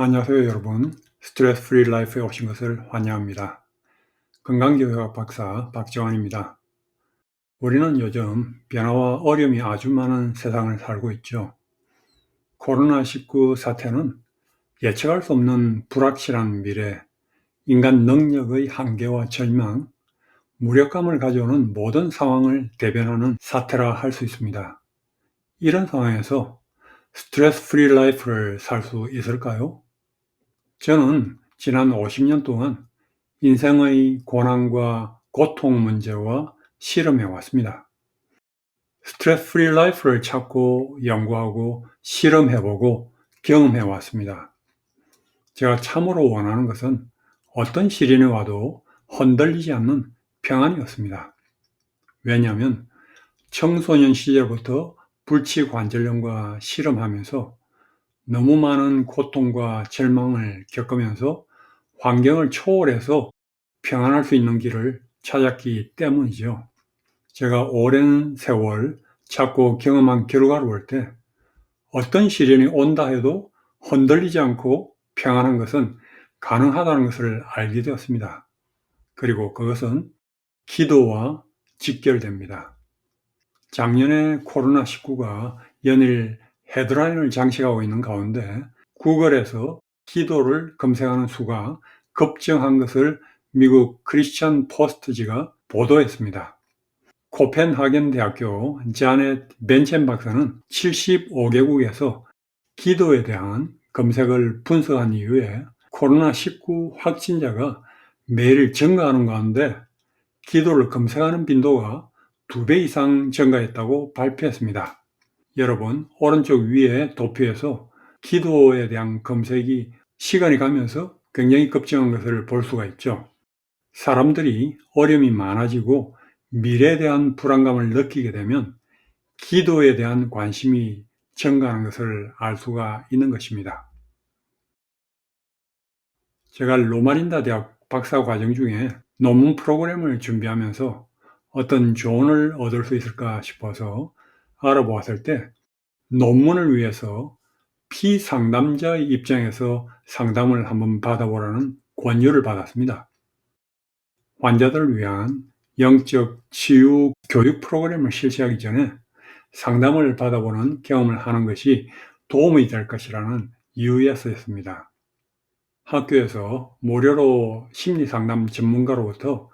안녕하세요 여러분. 스트레스 프리 라이프에 오신 것을 환영합니다. 건강기능학 박사 박정환입니다. 우리는 요즘 변화와 어려움이 아주 많은 세상을 살고 있죠. 코로나19 사태는 예측할 수 없는 불확실한 미래, 인간 능력의 한계와 절망, 무력감을 가져오는 모든 상황을 대변하는 사태라 할 수 있습니다. 이런 상황에서 스트레스 프리 라이프를 살 수 있을까요? 저는 지난 50년 동안 인생의 고난과 고통 문제와 실험해 왔습니다. 스트레스 프리 라이프를 찾고 연구하고 실험해보고 경험해 왔습니다. 제가 참으로 원하는 것은 어떤 시련이 와도 흔들리지 않는 평안이었습니다. 왜냐하면 청소년 시절부터 불치관절염과 실험하면서 너무 많은 고통과 절망을 겪으면서 환경을 초월해서 평안할 수 있는 길을 찾았기 때문이죠. 제가 오랜 세월 찾고 경험한 결과를 볼 때 어떤 시련이 온다 해도 흔들리지 않고 평안한 것은 가능하다는 것을 알게 되었습니다. 그리고 그것은 기도와 직결됩니다. 작년에 코로나19가 연일 헤드라인을 장식하고 있는 가운데 구글에서 기도를 검색하는 수가 급증한 것을 미국 크리스천 포스트지가 보도했습니다. 코펜하겐 대학교 자넷 벤첸 박사는 75개국에서 기도에 대한 검색을 분석한 이후에 코로나19 확진자가 매일 증가하는 가운데 기도를 검색하는 빈도가 2배 이상 증가했다고 발표했습니다. 여러분, 오른쪽 위에 도표에서 기도에 대한 검색이 시간이 가면서 굉장히 급증한 것을 볼 수가 있죠. 사람들이 어려움이 많아지고 미래에 대한 불안감을 느끼게 되면 기도에 대한 관심이 증가하는 것을 알 수가 있는 것입니다. 제가 로마린다 대학 박사 과정 중에 논문 프로그램을 준비하면서 어떤 조언을 얻을 수 있을까 싶어서 알아보았을 때 논문을 위해서 피상담자의 입장에서 상담을 한번 받아보라는 권유를 받았습니다. 환자들을 위한 영적 치유 교육 프로그램을 실시하기 전에 상담을 받아보는 경험을 하는 것이 도움이 될 것이라는 이유였습니다. 학교에서 무료로 심리상담 전문가로부터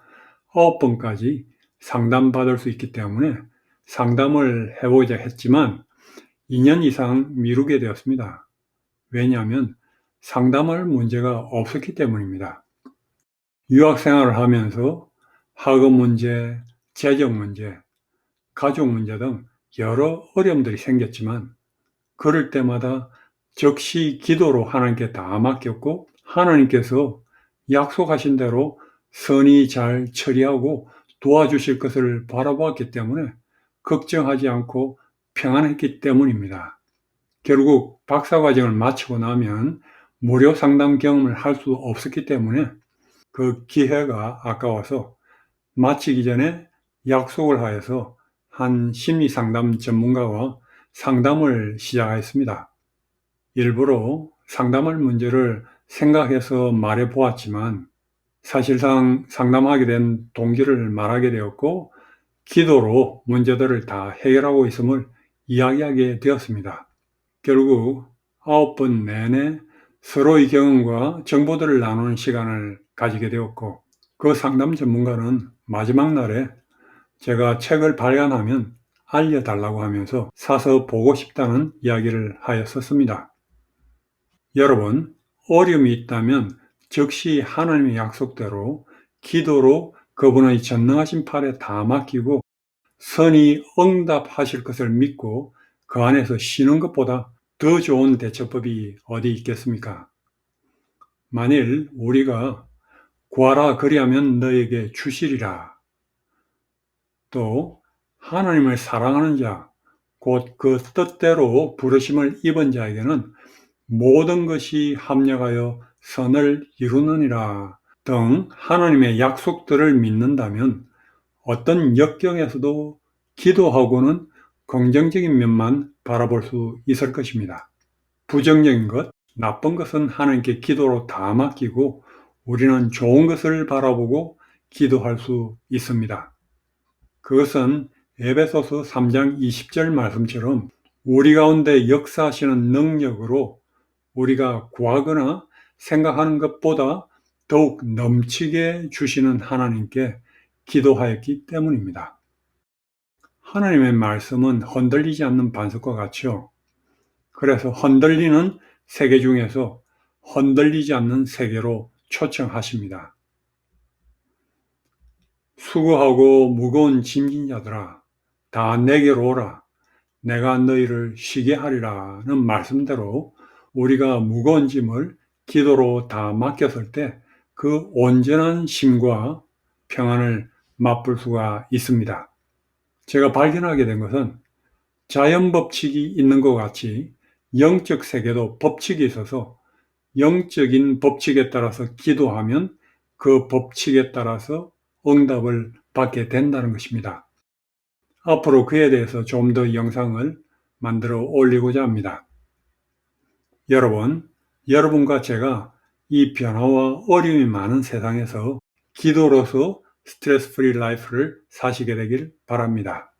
9번까지 상담받을 수 있기 때문에 상담을 해보자 했지만 2년 이상 미루게 되었습니다. 왜냐하면 상담할 문제가 없었기 때문입니다. 유학 생활을 하면서 학업 문제, 재정 문제, 가족 문제 등 여러 어려움들이 생겼지만 그럴 때마다 즉시 기도로 하나님께 다 맡겼고 하나님께서 약속하신 대로 선히 잘 처리하고 도와주실 것을 바라보았기 때문에 걱정하지 않고 평안했기 때문입니다. 결국 박사과정을 마치고 나면 무료 상담 경험을 할 수 없었기 때문에 그 기회가 아까워서 마치기 전에 약속을 하여서 한 심리상담 전문가와 상담을 시작했습니다. 일부러 상담할 문제를 생각해서 말해 보았지만 사실상 상담하게 된 동기를 말하게 되었고 기도로 문제들을 다 해결하고 있음을 이야기하게 되었습니다. 결국 9번 내내 서로의 경험과 정보들을 나누는 시간을 가지게 되었고 그 상담 전문가는 마지막 날에 제가 책을 발간하면 알려달라고 하면서 사서 보고 싶다는 이야기를 하였었습니다. 여러분, 어려움이 있다면 즉시 하나님의 약속대로 기도로 그분의 전능하신 팔에 다 맡기고 선히 응답하실 것을 믿고 그 안에서 쉬는 것보다 더 좋은 대처법이 어디 있겠습니까? 만일 우리가 구하라 그리하면 너에게 주시리라. 또 하나님을 사랑하는 자, 곧 그 뜻대로 부르심을 입은 자에게는 모든 것이 합력하여 선을 이루느니라 등 하나님의 약속들을 믿는다면 어떤 역경에서도 기도하고는 긍정적인 면만 바라볼 수 있을 것입니다. 부정적인 것, 나쁜 것은 하나님께 기도로 다 맡기고 우리는 좋은 것을 바라보고 기도할 수 있습니다. 그것은 에베소서 3장 20절 말씀처럼 우리 가운데 역사하시는 능력으로 우리가 구하거나 생각하는 것보다 더욱 넘치게 주시는 하나님께 기도하였기 때문입니다. 하나님의 말씀은 흔들리지 않는 반석과 같죠. 그래서 흔들리는 세계 중에서 흔들리지 않는 세계로 초청하십니다. 수고하고 무거운 짐진 자들아, 다 내게로 오라. 내가 너희를 쉬게 하리라는 말씀대로 우리가 무거운 짐을 기도로 다 맡겼을 때 그 온전한 쉼과 평안을 맛볼 수가 있습니다. 제가 발견하게 된 것은 자연 법칙이 있는 것 같이 영적 세계도 법칙이 있어서 영적인 법칙에 따라서 기도하면 그 법칙에 따라서 응답을 받게 된다는 것입니다. 앞으로 그에 대해서 좀 더 영상을 만들어 올리고자 합니다. 여러분과 제가 이 변화와 어려움이 많은 세상에서 기도로서 스트레스 프리 라이프를 사시게 되길 바랍니다.